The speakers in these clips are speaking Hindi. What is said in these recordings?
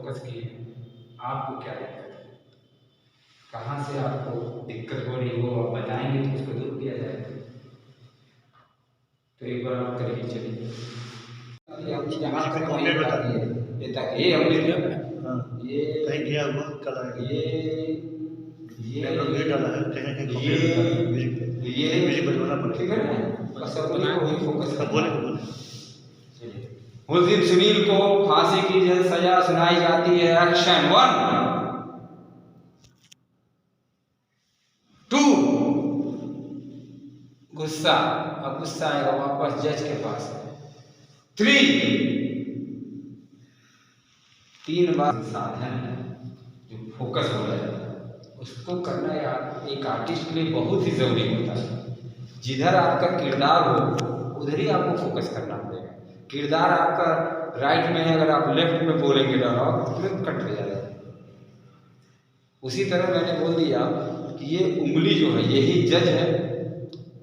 फोकस किए, आपको क्या दिक्कत है, कहाँ से आपको दिक्कत हो रही हो, आप बताएंगे तो उसको दूर किया जाएगा। तो एक बार आप करिए, चलिए यहाँ तक हमने बता दिए, ये तक ये हमने दिया, ये कहीं गया हुआ कल आएगा, ये डाला है कहीं कहीं ये म्यूजिक बजवाना पड़ेगा, ठीक है ना, बस अपने को ही फोकस करना। बोले चलिए, उस दिन सुनील को फांसी की सजा सुनाई जाती है। एक्शन 1 2 गुस्सा, अब गुस्सा आएगा वापस जज के पास। 3 बार साधन है जो फोकस हो जाता है, उसको करना यार एक आर्टिस्ट के लिए बहुत ही जरूरी होता है। जिधर आपका किरदार हो उधर ही आपको फोकस करना पड़ेगा। किरदार आपका राइट में है, अगर आप लेफ्ट में बोलेंगे डायलॉग तो तुरंत कट हो जाएगा। उसी तरह मैंने बोल दिया कि ये उंगली जो है यही जज है,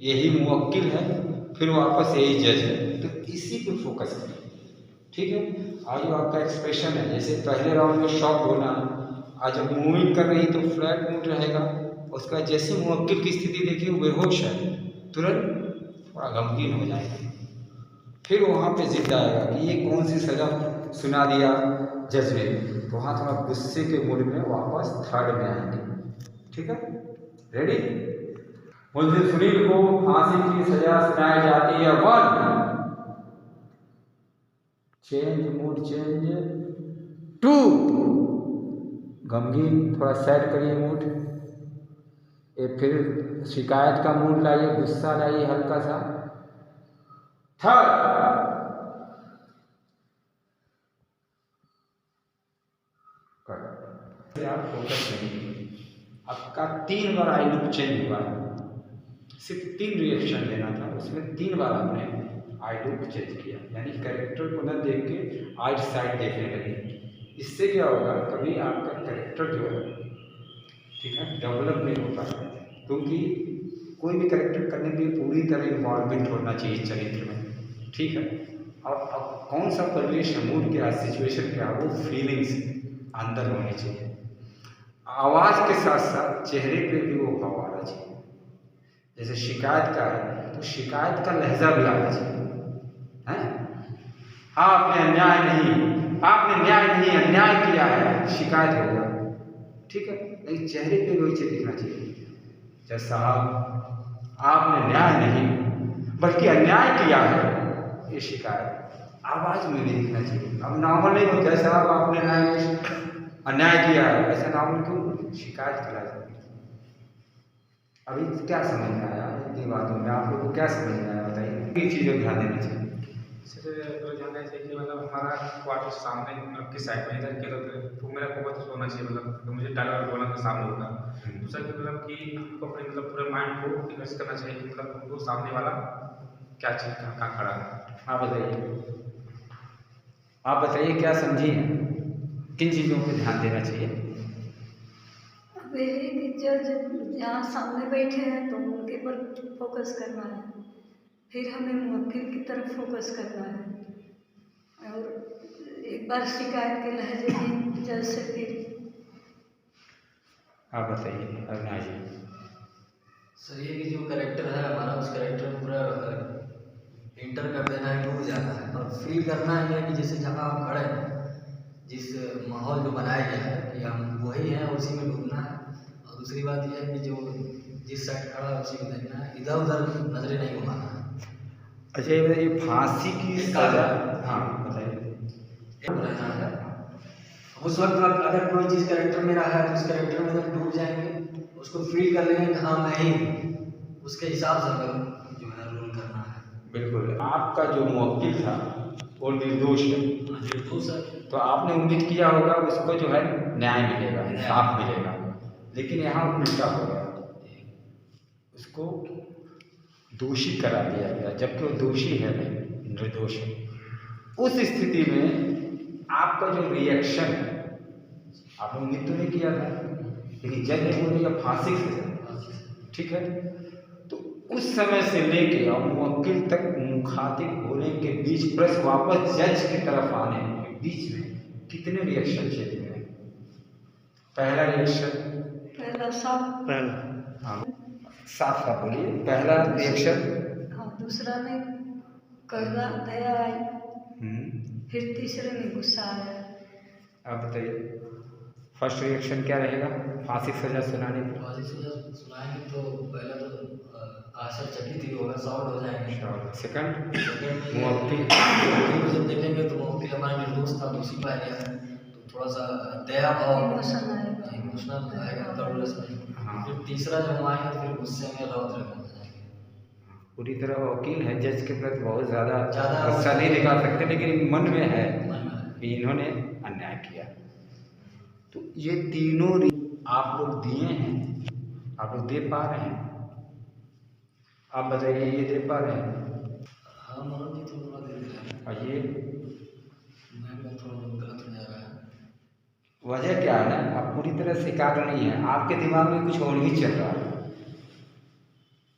यही मुवक्किल है, फिर वापस यही जज है, तो इसी पे फोकस करें। ठीक है, आज जो आपका एक्सप्रेशन है, जैसे पहले राउंड में शॉक होना, आज जब मूविंग कर रही तो फ्लैट मूड रहेगा, उसका जैसे मुवक्किल की स्थिति देखिए बेहोश है, तुरंत थोड़ा गमगीन हो जाएगा, फिर वहाँ पे जिद आएगा कि ये कौन सी सजा सुना दिया जज ने, तो वहाँ थोड़ा गुस्से के मूड में वापस थर्ड में आएंगे। ठीक है, रेडी। उस दिन सुनील को फांसी की सजा सुनाई जाती है। 1 चेंज मूड चेंज, 2 गमगीन थोड़ा सैड करिए मूड, फिर शिकायत का मूड लाइए, गुस्सा लाइए हल्का सा, 3 आप फोकस करिए। आपका 3 बार आई लुक चेंज हुआ है, सिर्फ 3 रिएक्शन देना था, उसमें 3 बार आपने आई लुक चेंज किया, यानी कैरेक्टर को न देख के आइट साइड देखने लगे। इससे क्या होगा, कभी आपका कैरेक्टर जो है ठीक है डेवलप नहीं हो पाता, क्योंकि कोई भी कैरेक्टर करने के लिए पूरी तरह इन्वॉल्वमेंट होना चाहिए चरित्र में। ठीक है, और अब कौन सा परिवेश है, मूड क्या, सिचुएशन क्या, वो फीलिंग्स अंदर होनी चाहिए। आवाज़ के साथ साथ चेहरे पे भी वो भाव आना चाहिए। जैसे शिकायत का है तो शिकायत का लहजा भी आना चाहिए, है आपने अन्याय नहीं अन्याय किया है, शिकायत होगा। ठीक है, लेकिन चेहरे पे वही चीज दिखना चाहिए, जैसे साहब आपने न्याय नहीं बल्कि अन्याय किया है, ये शिकायत आवाज में नहीं दिखना चाहिए। अब नॉर्मल नहीं हो, जैसे साहब आपने अन्याय किया है, ऐसा नॉर्मल क्यों, शिकायत करा जाती है। अभी क्या समझ में आया इतनी बातों में, आप लोगों को क्या समझ में आया बताइए, किन चीज़ों ध्यान देना चाहिए। सर ध्यान देना चाहिए कि मतलब हमारा क्वार्टर सामने मतलब किस साइड में, इधर की तो मेरा फोकस होना चाहिए, मतलब तो मुझे डायलॉग बोलना तो सामने होगा। दूसरा कि मतलब कि आपको अपने मतलब पूरे माइंड को इन्वेस्ट करना चाहिए कि मतलब उनको सामने वाला क्या चीज़ कहाँ खड़ा है। आप बताइए क्या समझिए, किन चीज़ों पे ध्यान देना चाहिए। अब यही कि जज जहाँ सामने बैठे हैं तो उनके पर फोकस करना है, फिर हमें मुवक्किल की तरफ फोकस करना है, और एक बार शिकायत के लहजे में जज से फिर। आप बताइए अविनाश जी। सर ये कि जो कैरेक्टर है हमारा, उस कैरेक्टर में पूरा इंटर कर देना है, डूब जाना है, और फील करना है कि जैसे जहाँ आप खड़े हैं, जिस माहौल जो बनाया गया है कि हम वही हैं, उसी में डूबना है। और दूसरी बात यह है कि जो जिस साइड खड़ा है उसी में देखना है, इधर उधर नजरें नहीं घुमाना है। अच्छा ये बताइए, फांसी की सजा, हाँ बताइए। रहना है उस वक्त अगर कोई चीज़ कैरेक्टर में रहा है तो उस कैरेक्टर में अगर डूब जाएंगे, उसको फील कर लेंगे कि हाँ मैं ही, उसके हिसाब से अगर जो है रोल करना है। बिल्कुल, आपका जो मुवक्किल था वो निर्दोष है, निर्दोष है, तो आपने उम्मीद किया होगा उसको जो है न्याय मिलेगा, इंसाफ मिलेगा, लेकिन यहाँ उल्टा हो गया, उसको दोषी करा दिया गया, जबकि वो दोषी है नहीं, निर्दोष है। उस स्थिति में आपका जो रिएक्शन है, आपने उम्मीद तो नहीं किया था, लेकिन जज ने बोल दिया फांसी से, ठीक है, तो उस समय से लेके और मुवक्किल तक मुखातिब होने के बीच प्लस वापस जज की तरफ आने के बीच में कितने रिएक्शन चेंज हुए? पहला रिएक्शन, पहला साफ, पहला हाँ साफ साफ बोलिए, पहला रिएक्शन। हाँ दूसरा में करुणा दया आई, हम्म, फिर तीसरे में गुस्सा आया। आप बताइए फर्स्ट रिएक्शन क्या रहेगा फांसी की सजा सुनाने पर? फांसी सजा सुनाएंगे तो पहले तो आश्चर्यचकित ही होगा, शॉक हो जाएंगे। सेकंड, सेकंड मुवक्किल को जब देखेंगे तो मुवक्किल हमारा निर्दोष था, दोषी पाया गया है, तो थोड़ा सा दया भाव, इमोशन आएगा, इमोशनल आएगा, थर्ड में। हाँ। फिर तीसरा जब हम आएंगे तो फिर गुस्से में रौद्र हो जाएंगे। पूरी तरह वकील है, जज के प्रति बहुत ज़्यादा ज़्यादा गुस्सा नहीं दिखा सकते, लेकिन मन में है मन में कि इन्होंने अन्याय किया। तो ये तीनों आप लोग दिए हैं, आप लोग दे पा रहे हैं? आप बताइए ये दे पा रहे हैं? हाँ मनोज जी तो थोड़ा दे रहे हैं, और ये मैं थोड़ा गलत हो जा रहा है। वजह क्या है ना, आप पूरी तरह से एकाग्र नहीं है, आपके दिमाग में कुछ और ही चल रहा है।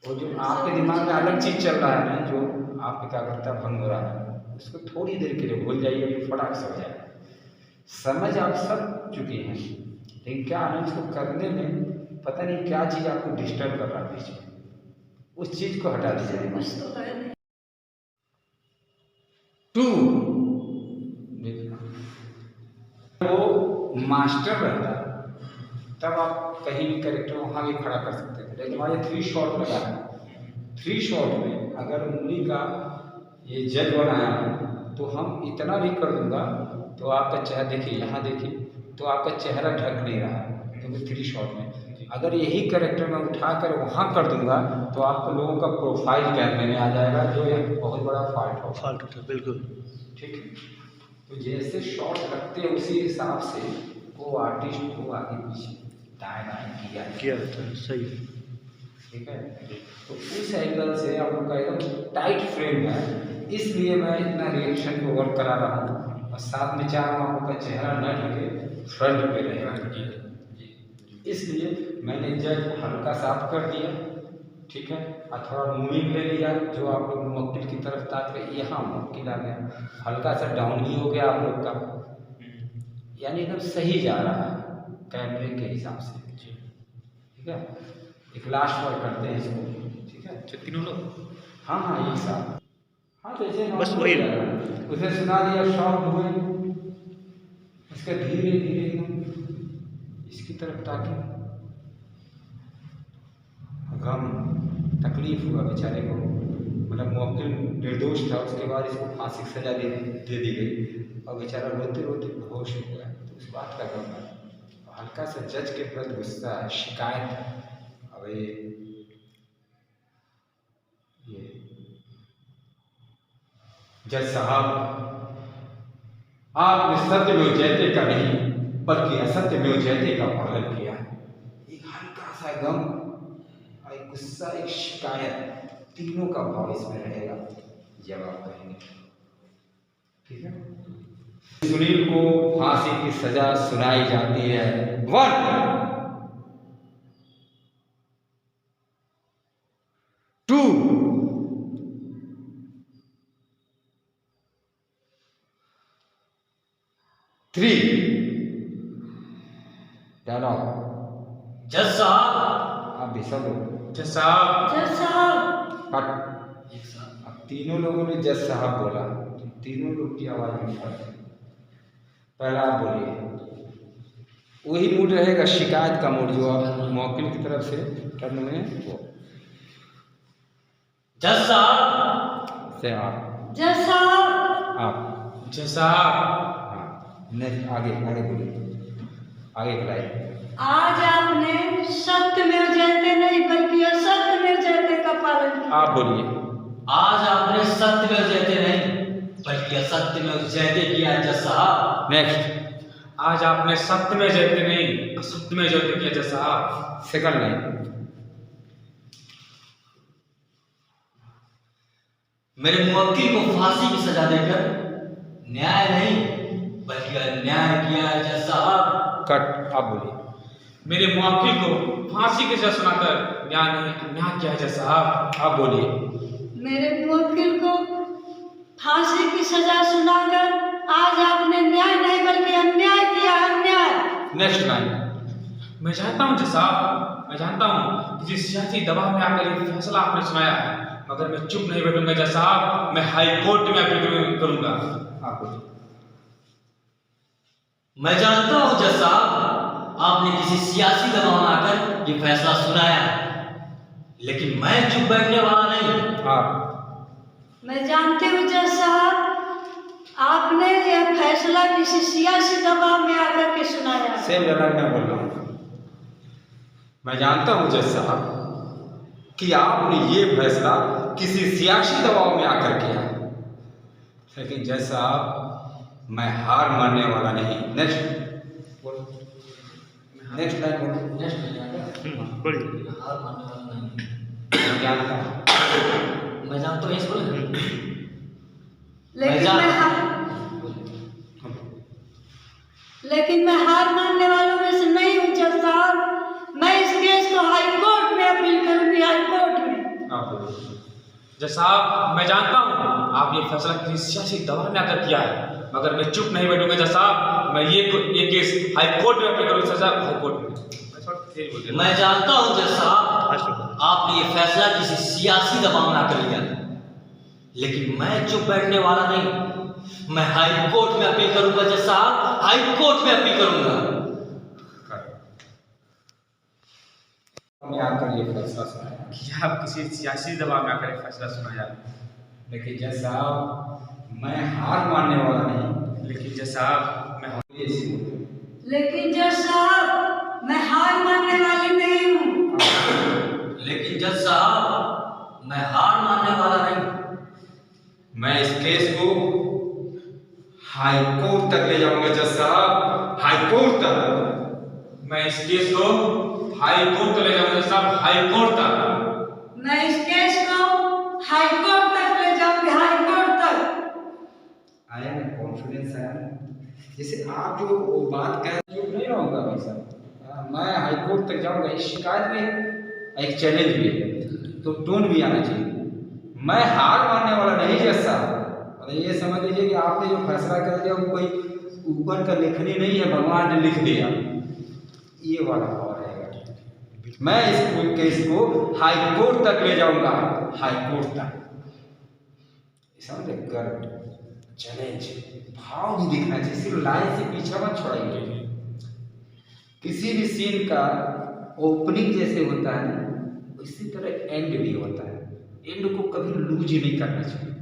वो जो आपके दिमाग में अलग चीज़ चल रहा है ना, जो आपकी एकाग्रता भंग हो रहा है, उसको थोड़ी देर के लिए भूल जाइए, फिर फटाक से हो जाएगा। समझ आप सब चुके हैं, लेकिन क्या है इसको करने में पता नहीं क्या चीज़ आपको डिस्टर्ब कर रहा है बीच में, उस चीज़ को हटा दीजिए। कुछ तो है नहीं। 2 वो मास्टर रहता तब आप कहीं भी कैरेक्टर वहाँ भी खड़ा कर सकते थे, लेकिन वहाँ ये 3 शॉट लगा है। 3 शॉट में अगर उंगली का ये जज बनाया तो हम इतना भी कर दूंगा तो आपका चेहरा देखिए, यहाँ देखिए, तो आपका चेहरा ढक नहीं रहा है, क्योंकि 3 शॉट में अगर यही कैरेक्टर मैं उठाकर वहाँ कर दूंगा तो आप लोगों का प्रोफाइल कैमरे में आ जाएगा, जो एक बहुत बड़ा फॉल्ट होगा। फाल्ट होता है, बिल्कुल ठीक है, तो जैसे शॉट लगते हैं उसी हिसाब से वो आर्टिस्ट को आगे पीछे दाएं बाएं किया जाता है, सही है। ठीक है, तो उस एंगल से आप लोग का एकदम टाइट फ्रेम है, इसलिए मैं इतना रिएक्शन को वर्क करा रहा हूँ, और साथ में चाह रहा हूँ आप लोग का चेहरा न ढके, फ्रंट पे रहेगा, इसलिए मैंने जज हल्का साफ कर दिया। ठीक है, और थोड़ा मूविंग ले लिया, जो आप लोग मुवक्किल की तरफ ताक रहे, यहाँ मुवक्किल आ गया, हल्का सा डाउन ही हो गया आप लोग का, यानी एकदम सही जा रहा है कैमरे के हिसाब से। ठीक है, एक लास्ट बार करते हैं इसको। ठीक है, तीनों लोग, हाँ हाँ एक साथ, हाँ जैसे बस वही उसे सुना दिया, शॉक हुए, इसका धीरे धीरे इसकी तरफ ताकि गम तकलीफ हुआ बेचारे को, मतलब मुवक्किल निर्दोष था, उसके बाद इसको फांसी की सजा दे दी गई और बेचारा रोते रोते बेहोश हो गया, तो उस बात का गम है। हल्का सा जज के प्रति गुस्सा है, शिकायत है। अब ये जज साहब, आपने सत्य में जयते का नहीं बल्कि असत्य में जयते का पालन किया। एक हल्का सा गम, एक गुस्सा, एक शिकायत, तीनों का भाव इसमें रहेगा जब आप कहेंगे। ठीक है, सुनील को फांसी की सजा सुनाई जाती है। 1 2 3 डायलॉग। जज साहब, आप भी सब लोग जज साहब, जज साहब, कट। एक साथ अब तीनों लोगों ने जज साहब बोला, तो तीनों लोग की आवाज़ में फर्क है। पहला आप बोलिए, वही मूड रहेगा, शिकायत का मूड, जो आप मुवक्किल की तरफ से टर्न में वो जज साहब से आप जज साहब, आप जज साहब, हाँ नहीं, आगे आगे बोलिए, आगे एक लाइन। आज आपने सत्य में जयते नहीं बल्कि असत्य में जयते का पालन किया। आप बोलिए। आज आपने सत्य में जयते नहीं बल्कि असत्य में जयते किया। जज साहब नेक्स्ट, आज आपने सत्य में जयते नहीं असत्य में जयते किया। जज साहब, सेकंड लाइन। मेरे मुवक्किल को फांसी की सजा देकर न्याय नहीं बल्कि अन्याय किया है। जज साहब कट। आप बोलिए। मेरे मुवक्किल को फांसी की सजा सुनाकर न्याय नहीं अन्याय किया है। जज साहब, आप बोलिए। मेरे मुवक्किल को फांसी की सजा सुनाकर आज आपने न्याय नहीं बल्कि अन्याय किया, अन्याय। Next line. मैं जानता हूँ जज साहब, मैं जानता हूँ कि जिस सियासी दबाव में आकर ये फैसला आपने सुनाया है, मगर मैं चुप नहीं बैठूंगा जज साहब, मैं हाई कोर्ट में अपील करूंगा। आप बोलिए। मैं जानता हूँ जज साहब, आपने किसी सियासी दबाव में आकर ये फैसला सुनाया है, लेकिन मैं चुप बैठने वाला नहीं। आप। मैं जानती हूँ जज साहब, आपने यह फैसला किसी सियासी दबाव में आकर के सुनाया है। सेम डायलॉग मैं बोल रहा हूँ। मैं जानता हूँ जज साहब कि आपने ये फैसला किसी सियासी दबाव में आकर किया, लेकिन जज साहब मैं हार मानने वाला नहीं। नेक्स्ट बोलो, नेक्स्ट लाइन बोलो। नेक्स्ट में जाएगा। बोलिए। हार मानने वाला नहीं। मैं जानता हूँ। मैं जानता हूँ इसको। लेकिन मैं हार मानने वालों में से नहीं हूँ जज साहब। मैं इस केस को हाई कोर्ट में अपील करूंगी, हाई कोर्ट में। आप बोलो। जज साहब मैं जानता हूँ आप ये फैसला किसी सियासी दबाव में आकर किया है, मगर मैं चुप नहीं बैठूंगा जज साहब, मैं ये केस हाई कोर्ट में अपील करूंगा। सर हाई कोर्ट में। मैं जानता हूँ जज साहब, आपने ये फैसला किसी सियासी दबाव में आकर लिया, लेकिन मैं चुप बैठने वाला नहीं। मैं हाई कोर्ट में अपील करूंगा जज साहब, हाई कोर्ट में अपील करूंगा। हमने आकर ये फैसला सुनाया, कि आप किसी सियासी दबाव में आकर ये फैसला सुनाया, लेकिन जज साहब मैं हार मानने वाला नहीं। लेकिन जज साहब मैं लेकिन जज साहब मैं हार मानने वाली नहीं हूँ। लेकिन जज साहब मैं हार मानने वाला नहीं। मैं इस केस को हाई कोर्ट तक ले जाऊंगा जज साहब, हाई कोर्ट तक। मैं इस केस को हाई कोर्ट तक ले जाऊंगा जज साहब, हाई कोर्ट तक। मैं इस केस को हाई कोर्ट तक ले जाऊंगी, हाई कोर्ट तक। आया ना कॉन्फिडेंस आया ना? जैसे आप जो वो बात कह रहे हैं नहीं रहूंगा भाई साहब, मैं हाई कोर्ट तक जाऊंगा। इस शिकायत में एक चैलेंज भी है, तो टोन भी आना चाहिए। मैं हार मानने वाला नहीं जज साहब। ये समझ लीजिए कि आपने जो फैसला कर दिया वो कोई ऊपर का लिखनी नहीं है, भगवान ने लिख दिया, ये वाला पावर रहेगा। मैं इस केस को हाई कोर्ट तक ले जाऊंगा, हाई कोर्ट तक। समझे? गर्व, चैलेंज, भाव भी दिखना चाहिए, सिर्फ लाइन से पीछा मत छोड़ाइए। किसी भी सीन का ओपनिंग जैसे होता है ना, इसी तरह एंड भी होता है। एंड को कभी लूज नहीं करना चाहिए।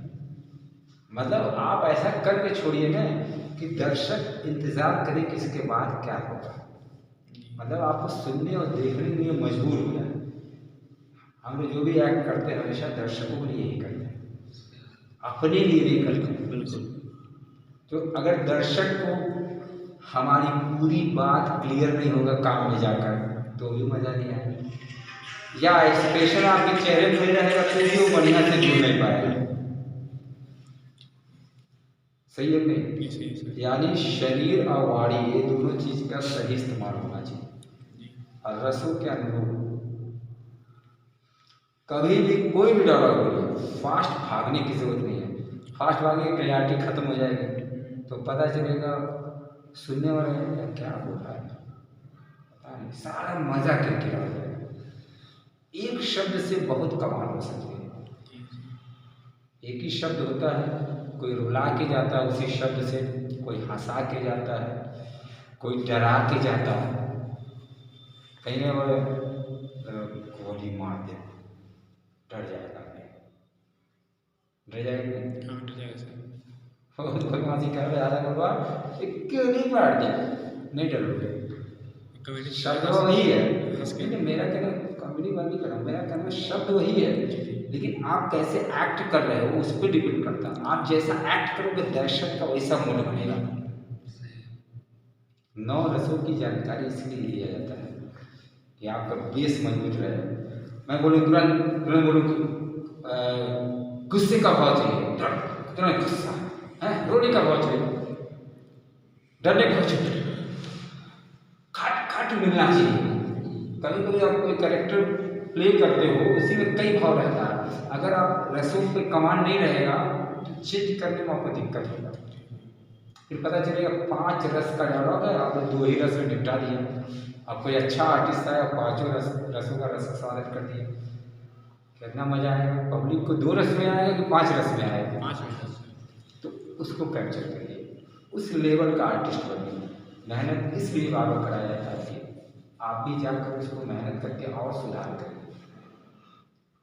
मतलब आप ऐसा करके छोड़िए ना कि दर्शक इंतजार करे कि इसके बाद क्या होगा। मतलब आपको सुनने और देखने के लिए मजबूर हो जाए। हम लोग जो भी एक्ट करते हैं हमेशा दर्शकों के लिए यही करते हैं, अपने लिए नहीं करते हैं। बिल्कुल। तो अगर दर्शक को हमारी पूरी बात क्लियर नहीं होगा काम में जाकर, तो भी मज़ा नहीं आएगा। या एक्सप्रेशन आपके चेहरे पे रहेगा तो भी वो बढ़िया से जुड़ नहीं पाएगा। सही है नहीं? यानी शरीर और वाणी ये दोनों चीज का सही इस्तेमाल होना चाहिए। और रसों के अनुभव, कभी भी कोई भी डायलॉग बोलिए, फास्ट भागने की जरूरत नहीं है। फास्ट भागेंगे क्लैरिटी खत्म हो जाएगी, तो पता चलेगा सुनने वाले क्या बोल रहा है, पता नहीं, सारा मजा किरकिरा हो जाएगा। एक शब्द से बहुत कमाल हो सकती है। एक ही शब्द होता है, कोई रुला के जाता है उसी शब्द से, कोई हंसा के जाता है, कोई डरा के जाता है। कहीं ना वो गोली मार दे, डर जाएगा, डर जाएगा कोई मासी कह रहे आधा बोलवा क्यों नहीं मार दिया, नहीं डरोगे। शब्द वही है, मेरा कहना कॉमेडी बात नहीं कर रहा हूँ, मेरा कहना शब्द वही है, लेकिन आप कैसे एक्ट कर रहे हो उस पर डिपेंड करता है। आप जैसा एक्ट करोगे दर्शक का वैसा मूड बनेगा। 9 रसों की जानकारी इसलिए लिया जाता है कि आपका बेस मजबूत रहे। मैं बोलूँ तुरंत बोलूँ गुस्से का भाव चाहिए, तुरंत गुस्सा है, रोने का भाव चाहिए, डरने का भाव चाहिए, खट मिलना चाहिए। कभी कभी आप कोई कैरेक्टर प्ले करते हो, उसी में कई भाव रहता है। अगर आप रसों पे कमांड नहीं रहेगा तो चेंज करने में आपको दिक्कत होगा। फिर पता चलेगा 5 रस का डायलॉग है, आपने 2 ही रस में निपटा दिया। अब कोई अच्छा आर्टिस्ट है, 5 रसों का रस स्वागत कर दिया, कितना मज़ा आएगा। पब्लिक को 2 रस में आएगा कि 5 रस में आएगा? 5 मिनट। तो उसको कैप्चर करिए, उस लेवल का आर्टिस्ट बनिए। मेहनत इसलिए बार बार कराया जाता है कि आप भी जाकर उसको मेहनत करके और सुधार करें।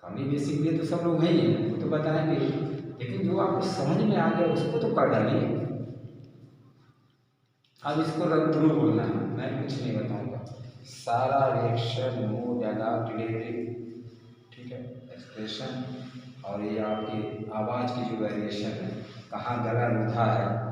कमी बेसी के लिए तो सब लोग हैं ही, वो तो बताएंगे, लेकिन जो आपको समझ में आ गया उसको तो कर डालिए। अब इसको रन थ्रू बोलना है, मैं कुछ नहीं बताऊंगा। सारा रिएक्शन, मूड, डायलॉग, डिलीवरी, ठीक है, एक्सप्रेशन, और ये आपकी आवाज़ की जो वेरिएशन है, कहाँ गला रुधा है,